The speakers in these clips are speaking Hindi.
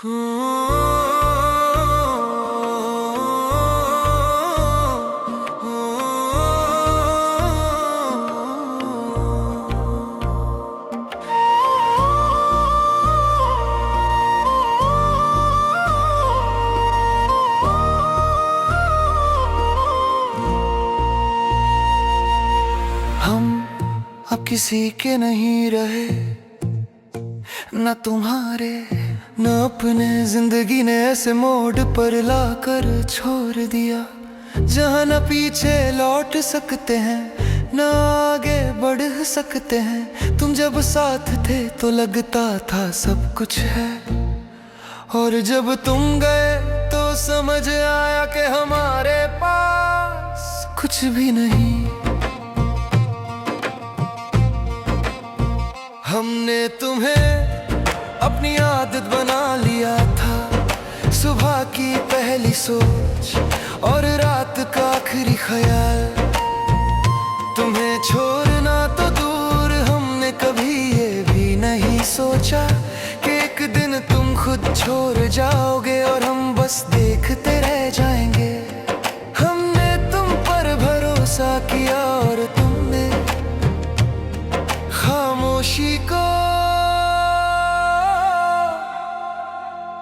हम अब किसी के नहीं रहे, न तुम्हारे न अपने। जिंदगी ने ऐसे मोड़ पर लाकर छोड़ दिया, जहाँ न पीछे लौट सकते हैं न आगे बढ़ सकते हैं। तुम जब साथ थे तो लगता था सब कुछ है, और जब तुम गए तो समझ आया कि हमारे पास कुछ भी नहीं। हमने तुम्हें अपनी आदत बना लिया था, सुबह की पहली सोच और रात का आखिरी ख्याल। तुम्हें छोड़ना तो दूर, हमने कभी ये भी नहीं सोचा कि एक दिन तुम खुद छोड़ जाओगे और हम बस देखते रह जाएंगे। हमने तुम पर भरोसा किया और तुमने खामोशी को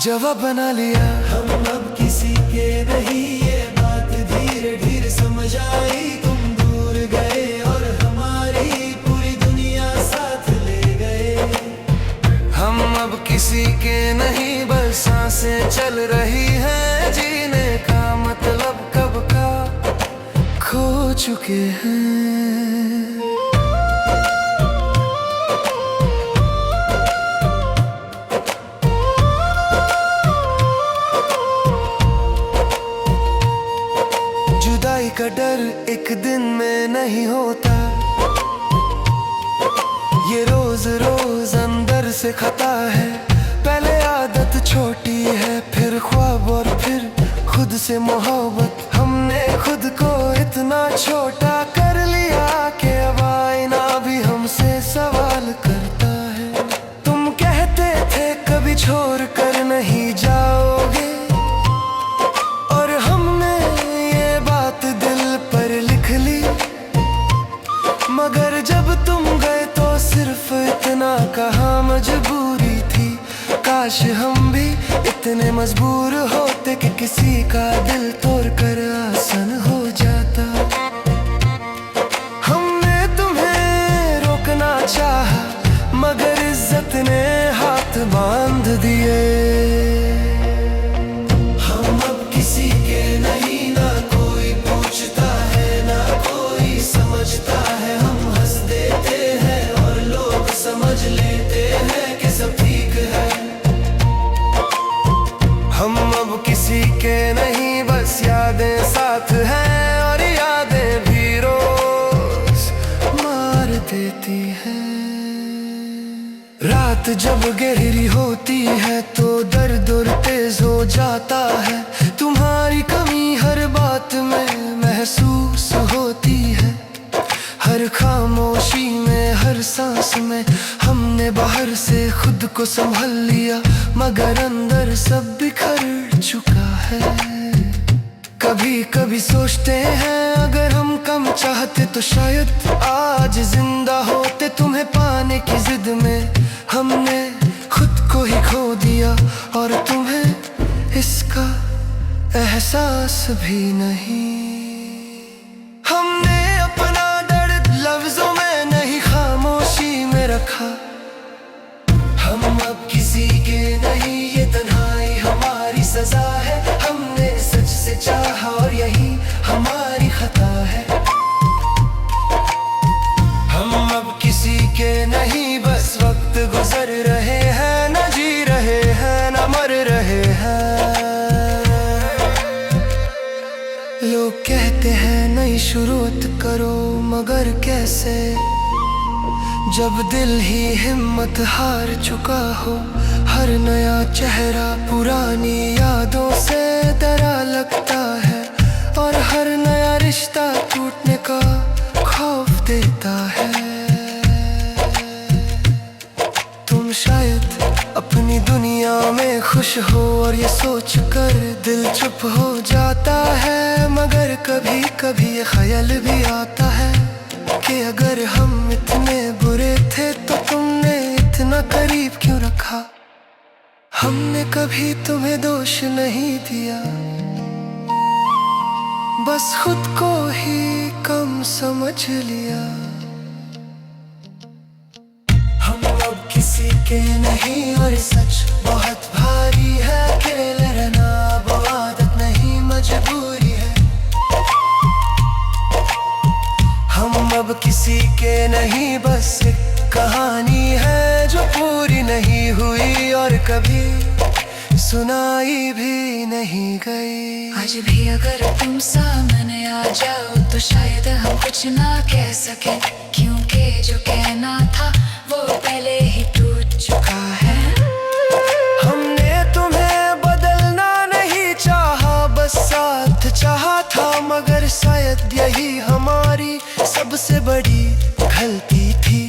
जवाब बना लिया। हम अब किसी के नहीं, ये बात धीरे धीरे समझ आई। तुम दूर गए और हमारी पूरी दुनिया साथ ले गए। हम अब किसी के नहीं, बस सांसें चल रही हैं। जीने का मतलब कब का खो चुके हैं। जुदाई का डर एक दिन में नहीं होता, ये रोज रोज अंदर से खाता है। पहले आदत छोटी है, फिर ख्वाब और फिर खुद से मोहब्बत। हमने खुद को इतना छोटा कर लिया कि अब आईना भी हमसे सवाल करता है। तुम कहते थे कभी छोड़ कर नहीं जाओगे, और हमने ये बात दिल पर लिख ली। मगर जब तुम गए तो सिर्फ इतना कहा मजबूरी थी। काश हम भी इतने मजबूर होते कि किसी का दिल तोड़ कर आसान हो जाता। हमने तुम्हें रोकना चाहा, मगर इज्जत ने हाथ बांध दिए। हम अब किसी के नहीं, ना कोई पूछता है ना कोई समझता है। हम हंस देते हैं और लोग समझ लेते हैं कि सब ठीक है। हम अब किसी के नहीं, बस यादें साथ हैं, और यादें भी रोज मार देती हैं। रात जब गहरी होती है तो दर्द और तेज हो जाता है। तुम्हारी कमी हर बात में महसूस होती है, हर खामोशी में, हर सांस में। हमने बाहर से खुद को संभाल लिया, मगर अंदर सब बिखर चुका है। कभी कभी सोचते हैं अगर हम कम चाहते तो शायद आज जिंदा होते। तुम्हें पाने की जिद में हमने खुद को ही खो दिया, और तुम्हें इसका एहसास भी नहीं। हमने अपना दर्द लफ्जों में नहीं, खामोशी में रखा। हम अब किसी के नहीं, ये तन्हाई हमारी सजा है। हमने सच से चाहा और यही हमारी खता है। हम अब किसी के नहीं, बस वक्त गुजर रहे हैं, न जी रहे हैं न मर रहे हैं। लोग कहते हैं नई शुरुआत करो, मगर कैसे जब दिल ही हिम्मत हार चुका हो। हर नया चेहरा पुरानी यादों से डरा लगता है, और हर नया रिश्ता टूटने का खौफ देता है। तुम शायद अपनी दुनिया में में खुश हो और ये सोच कर दिल चुप हो जाता है। मगर कभी कभी ये ख्याल भी आता है कि अगर हम इतने बुरे थे तो तुमने इतना करीब क्यों रखा। हमने कभी तुम्हें दोष नहीं दिया, बस खुद को ही कम समझ लिया। हम अब किसी के नहीं और सच बहुत भारी है, अकेले रहना वो आदत नहीं मजबूरी है। हम अब किसी के नहीं बस एक कहानी है जो पूरी नहीं हुई और कभी सुनाई भी नहीं गई। आज भी अगर तुम सामने आ जाओ तो शायद हम कुछ ना कह सके, क्योंकि जो कहना था वो पहले ही टूट चुका है। हमने तुम्हें बदलना नहीं चाहा, बस साथ चाहा था। मगर शायद यही हमारी सबसे बड़ी गलती थी।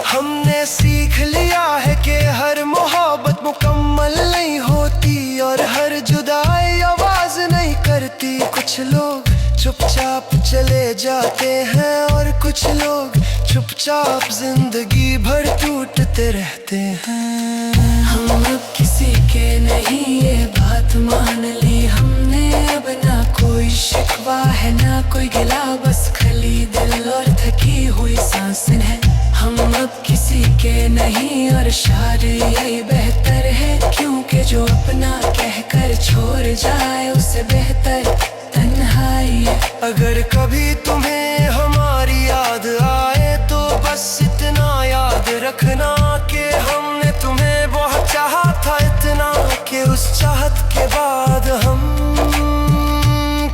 हमने सीख लिया है कि हर मोहब्बत मुकम्मल नहीं होती और हर जुदाई आवाज नहीं करती। कुछ लोग चुपचाप चले जाते हैं और कुछ लोग चुपचाप जिंदगी भर टूटते रहते हैं। हम अब किसी के नहीं ये बात मान ली हमने, अब ना कोई शिकवा है ना कोई गिला, बस खाली दिल और थकी हुई सांसें हैं। हम अब किसी के नहीं और शायद यही बेहतर है, क्योंकि जो अपना कहकर छोड़ जाए उससे बेहतर तन्हाई है। अगर कभी तुम्हें हमारी याद आए तो बस इतना याद रखना कि हमने तुम्हें बहुत चाहा था, इतना कि उस चाहत के बाद हम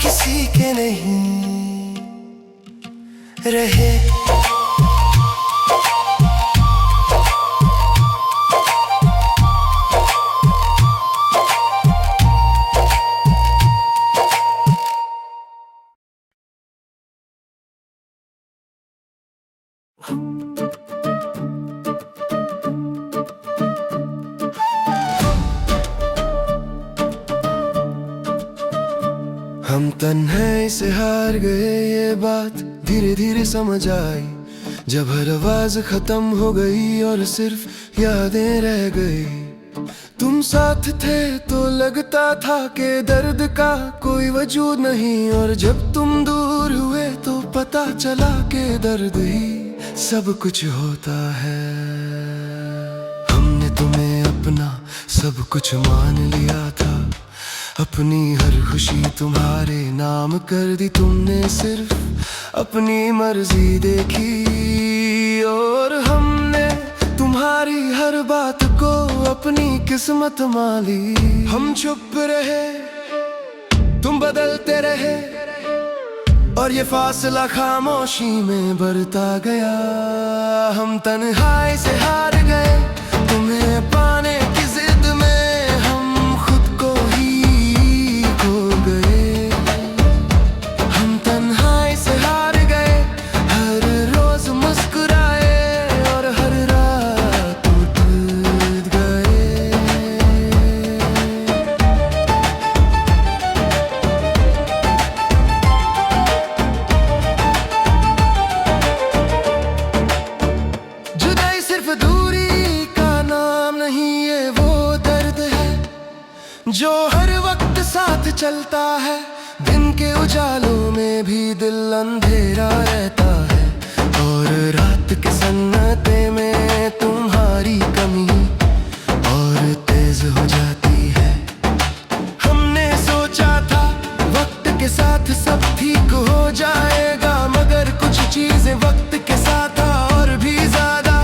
किसी के नहीं रहे। हम तन्हाई से हार गए ये बात धीरे धीरे समझ आई, जब हर आवाज खत्म हो गई और सिर्फ यादें रह गई। तुम साथ थे तो लगता था कि दर्द का कोई वजूद नहीं, और जब तुम दूर हुए तो पता चला कि दर्द ही सब कुछ होता है। हमने तुम्हें अपना सब कुछ मान लिया था, अपनी हर खुशी तुम्हारे नाम कर दी। तुमने सिर्फ अपनी मर्जी देखी और हमने तुम्हारी हर बात को अपनी किस्मत मान ली। हम चुप रहे, तुम बदलते रहे और ये फासला खामोशी में बढ़ता गया। हम तन्हाई से हार गए, तुम्हें पाने की जिद में हम खुद को ही खो गए। हम तन्हाई से हार गए, हर रोज मुस्कुराए और हर रात टूट गए। जुदाई सिर्फ दूरी का नाम नहीं, ये वो दर्द है जो हर वक्त साथ चलता है। दिन के उजालों में भी दिल अंधेरा रहता है और रात के सन्नाटे में तुम्हारी कमी और तेज हो जाती है। हमने सोचा था वक्त के साथ सब ठीक हो जाएगा, मगर कुछ चीजें वक्त के साथ और भी ज्यादा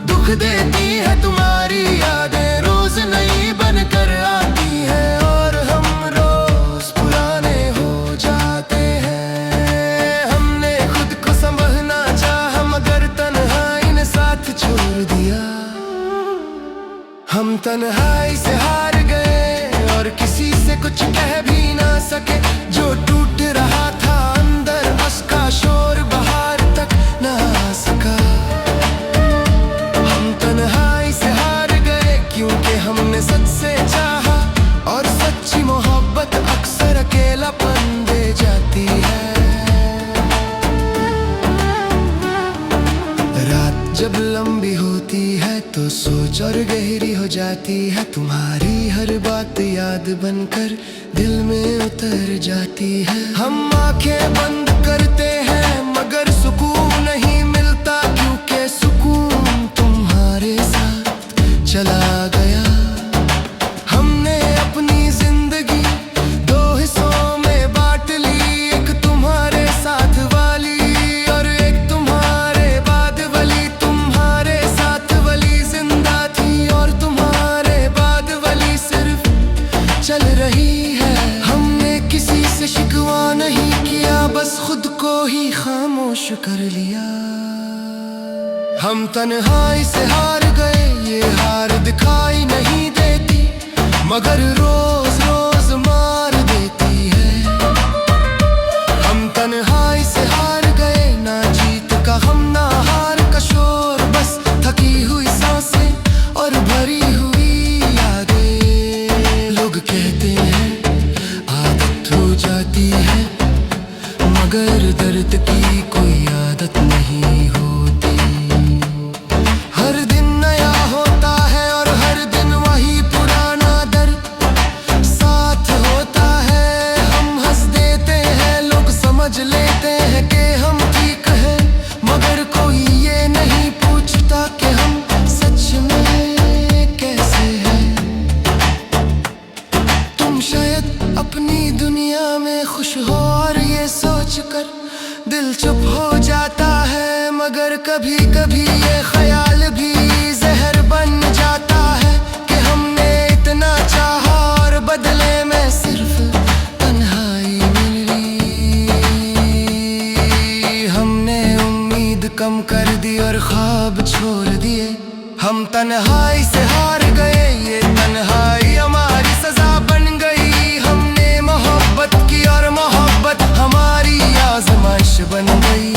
दुख देती है। तुम्हारी यादें रोज नई बनकर आती है और हम रोज पुराने हो जाते हैं। हमने खुद को संभालना चाहा मगर तन्हाई ने साथ छोड़ दिया। हम तन्हाई से हार गए और किसी से कुछ कह भी ना सके। जो टूट रहा था अंदर उसका शोर बाहर तक ना आ सका। हम तन्हाई से हार गए क्योंकि हमने से चाहा, और सच्ची मोहब्बत अक्सर अकेलापन दे जाती है। रात जब लंबी होती है तो सोच और गहरी हो जाती है। तुम्हारी हर बात याद बनकर दिल में उतर जाती है। हम आंखें बंद करते हैं मगर सुकून नहीं मिलता, क्योंकि सुकून तुम्हारे साथ चला गया। हमने अपनी जिंदगी दो हिस्सों में बांट ली, एक तुम्हारे साथ वाली और एक तुम्हारे बाद वाली। तुम्हारे साथ वाली जिंदा थी और तुम्हारे बाद वाली सिर्फ चल रही है। हमने किसी से शिकवा नहीं किया, बस खुद को ही खामोश कर लिया। हम तन्हाई से हार गए, ये हार दिखाई नहीं देती मगर रोज रोज मार देती है। हम तन्हाई से हार गए, ना जीत का हम ना हार का शोर, बस थकी हुई सांसें और भरी हुई यादें। लोग कहते हैं आदत हो जाती है मगर दर्द की कोई आदत नहीं होती। हर दिन नया होता है और हर दिन वही पुराना दर्द साथ होता है। हम हंस देते हैं, लोग समझ लेते हैं कि हम ठीक हैं, मगर कोई ये नहीं पूछता कि हम सच में कैसे हैं। तुम शायद अपनी दुनिया में खुश हो और ये सोचकर दिल चुप हो जाता है, मगर कभी कभी ये ख्याल भी जहर बन जाता है कि हमने इतना चाहा और बदले में सिर्फ तन्हाई मिली। हमने उम्मीद कम कर दी और ख्वाब छोड़ दिए। हम तन्हाई से हार गए, ये तन्हाई हमारी सजा बन गई। हमने मोहब्बत की और मोहब्बत हमारी आजमाइश बन गई।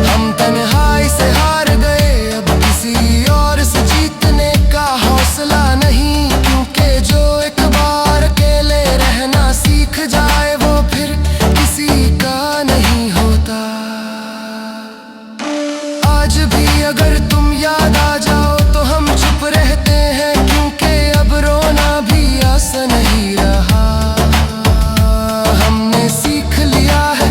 हम तन्हाई से हार गए, अब किसी और से जीतने का हौसला नहीं, क्योंकि जो एक बार अकेले रहना सीख जाए वो फिर किसी का नहीं होता। आज भी अगर तुम याद आ जाओ तो हम चुप रहते हैं, क्योंकि अब रोना भी आसान नहीं रहा। हमने सीख लिया है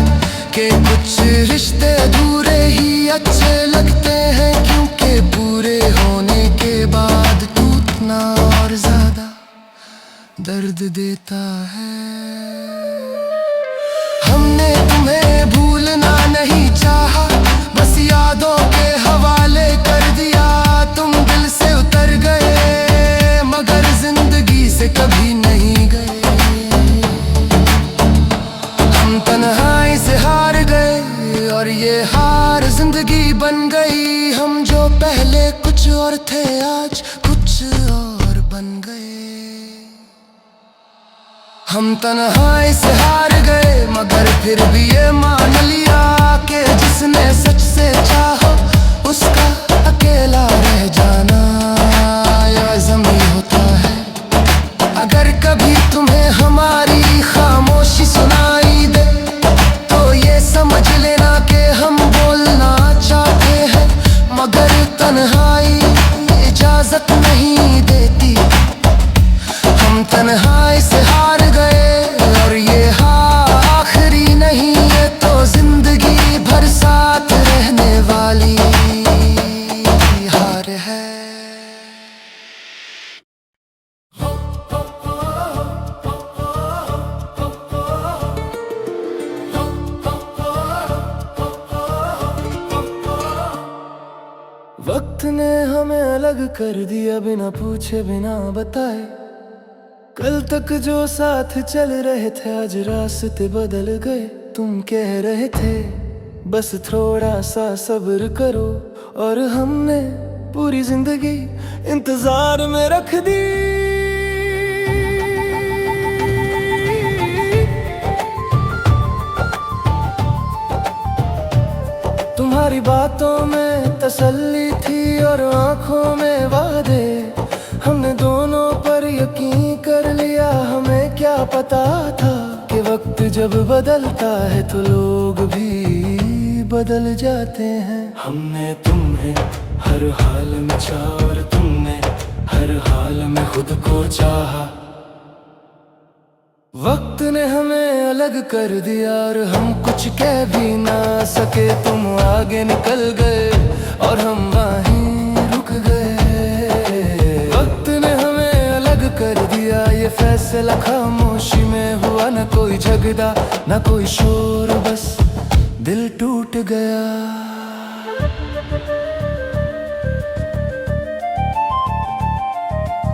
कि कुछ रिश्ते अधूरे ही अच्छे लगते हैं, क्योंकि पूरे होने के बाद टूटना और ज्यादा दर्द देता है। हमने तुम्हें भूलना नहीं चाहा, बस यादों के हवाले कर दिया। तुम दिल से उतर गए मगर जिंदगी से कभी नहीं गए। हम तन्हाई से हार गए और ये हार जिंदगी बन गई। हम जो पहले कुछ और थे आज कुछ और बन गए। हम तन्हाई से हार गए मगर फिर भी ये मान लिया कि जिसने सच से चाहो उसका अकेला रह जाना लाज़मी होता है। अगर कभी तुम्हें हमारी खामोशी सुनाई दे तो ये समझ लेना कि हम बोलना चाहते हैं, मगर तन्हाई इजाजत नहीं देती। हम तन्हाई से हार गए और ये आखिरी नहीं, ये तो जिंदगी भर साथ रहने वाली हार है। वक्त ने हमें अलग कर दिया बिना पूछे बिना बताए। कल तक जो साथ चल रहे थे आज रास्ते बदल गए। तुम कह रहे थे बस थोड़ा सा सब्र करो, और हमने पूरी जिंदगी इंतजार में रख दी। तुम्हारी बातों में तसल्ली थी और आंखों में वादे। हमने दोनों पर यकीन कर लिया, हमें क्या पता था कि वक्त जब बदलता है तो लोग भी बदल जाते हैं। हमने तुम्हें हर हाल में चाहा और तुमने हर हाल में खुद को चाहा। वक्त ने हमें अलग कर दिया और हम कुछ कह भी ना सके। तुम आगे निकल गए और हम वहीं रुक गए। वक्त ने हमें अलग कर दिया, ये फैसला खामोशी में हुआ। न कोई झगड़ा न कोई शोर, बस दिल टूट गया।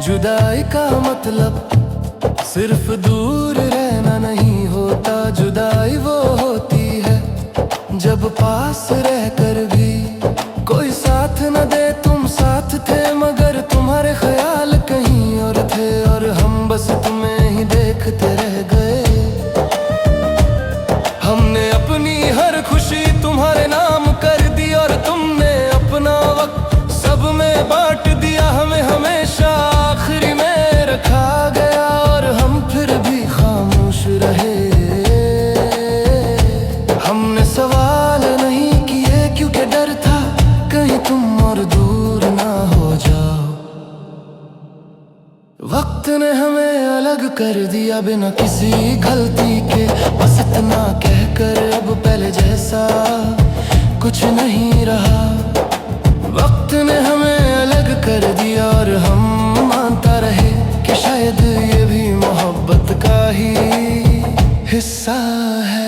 जुदाई का मतलब सिर्फ दूर रहना नहीं होता। जुदाई वो होती है जब पास रहकर भी कोई साथ न दे। तुम साथ थे मगर तुम्हारे ख्याल कहीं और थे, और हम बस तुम्हें ही देखते रह गए। हमने अपनी हर खुशी तुम्हारे नाम कर दी और तुमने अपना वक्त सब में बांट दिया। हमें हमेशा आखिरी में रखा गया और हम फिर भी खामोश रहे। हमने सवाल नहीं किए क्योंकि डर था कहीं तुम और दूर ना हो जाओ। वक्त ने हमें अलग कर दिया बिना किसी गलती के, बस इतना कहकर अब पहले जैसा कुछ नहीं रहा। वक्त ने हमें अलग कर दिया और हम मानता रहे कि शायद ये भी मोहब्बत का ही हिस्सा है।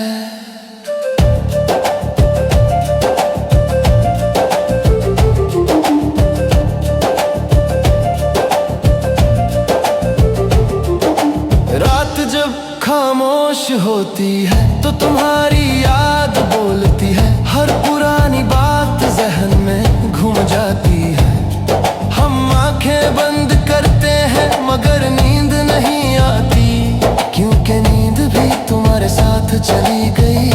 रात जब खामोश होती है तो तुम्हारी याद बोलती है। हर पुरानी बात जहन में घूम जाती है। हम आंखें बंद करते हैं मगर नींद नहीं आती, क्योंकि नींद भी तुम्हारे साथ चली गई।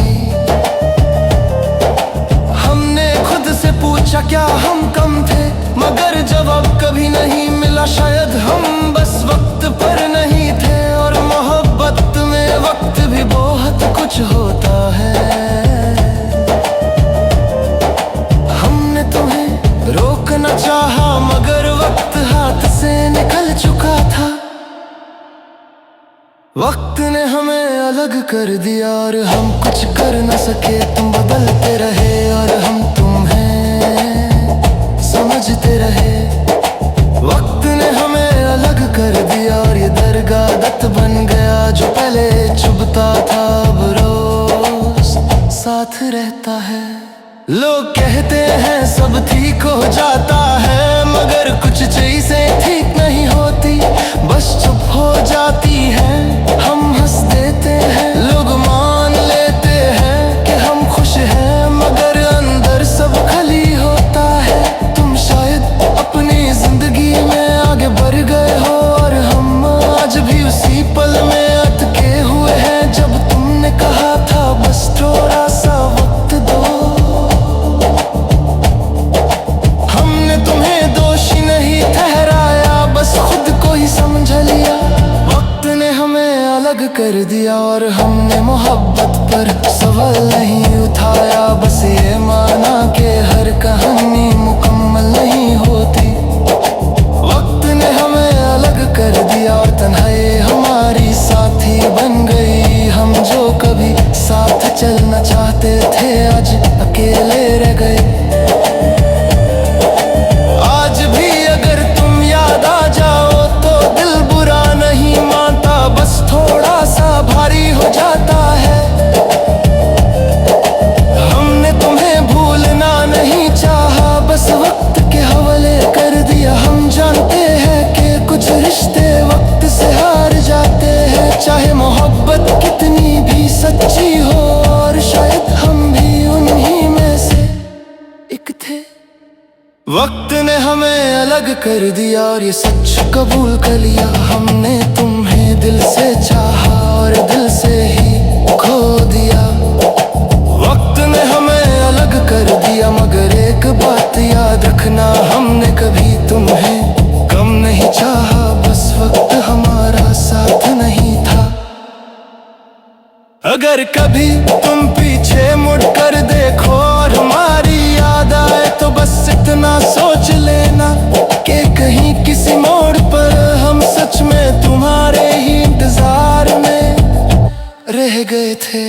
हमने खुद से पूछा क्या हम कम थे, मगर जवाब कभी नहीं मिला। शायद हम बस वक्त पर नहीं थे, और मोहब्बत में वक्त भी बहुत कुछ होता है। हमने तुम्हें रोकना चाहा मगर वक्त हाथ से निकल चुका था। वक्त ने हमें अलग कर दिया और हम कुछ कर न सके। तुम बदलते रहे और हम तुम्हें समझते रहे। वक्त ने हमें अलग कर दिया और ये दरगाह दत्त बन गया। जो पहले चुभता था अब रोज साथ रहता है। लोग कहते हैं सब ठीक हो जाता है, मगर कुछ चीजें ठीक नहीं होती, बस चुप हो जाती हैं। हम हंस देते हैं, लोग मान लेते हैं कि हम खुश हैं, मगर अंदर सब खाली होता है। तुम शायद अपनी जिंदगी में आगे बढ़ गए हो और हम आज भी उसी पल में अटके हुए हैं जब तुमने कहा था बस थोड़ा सा वक्त दो। हमने तुम्हें दोषी नहीं ठहराया, बस खुद को ही समझ लिया। वक्त ने हमें अलग कर दिया और हमने मोहब्बत पर सवाल नहीं उठाया। बस ये माना कि हर कहानी मुकम्मल नहीं होती। वक्त ने हमें अलग कर दिया और तन्हाई हमारी साथी बन गई। हम जो कभी साथ चलना चाहते थे आज अकेले रह गए। आज भी अगर तुम याद आ जाओ तो दिल बुरा नहीं मानता, बस थोड़ा सा भारी हो जाता है। हमने तुम्हें भूलना नहीं चाहा, बस वक्त के हवाले कर दिया। हम जानते हैं कि कुछ रिश्ते वक्त से हार जाते हैं, चाहे मोहब्बत कितनी भी सच्ची हो, और शायद हम भी उन्हीं में से एक थे। वक्त ने हमें अलग कर दिया और ये सच कबूल कर लिया। हमने तुम्हें दिल से चाहा और दिल से ही खो दिया। वक्त ने हमें अलग कर दिया, मगर एक बात याद रखना, हमने कभी तुम्हें कम नहीं चाहा, बस वक्त हमारा साथ नहीं था। अगर कभी तुम पीछे मुड़कर देखो और हमारी याद आए तो बस इतना सोच लेना कि कहीं किसी मोड़ पर हम सच में तुम्हारे ही इंतजार में रह गए थे।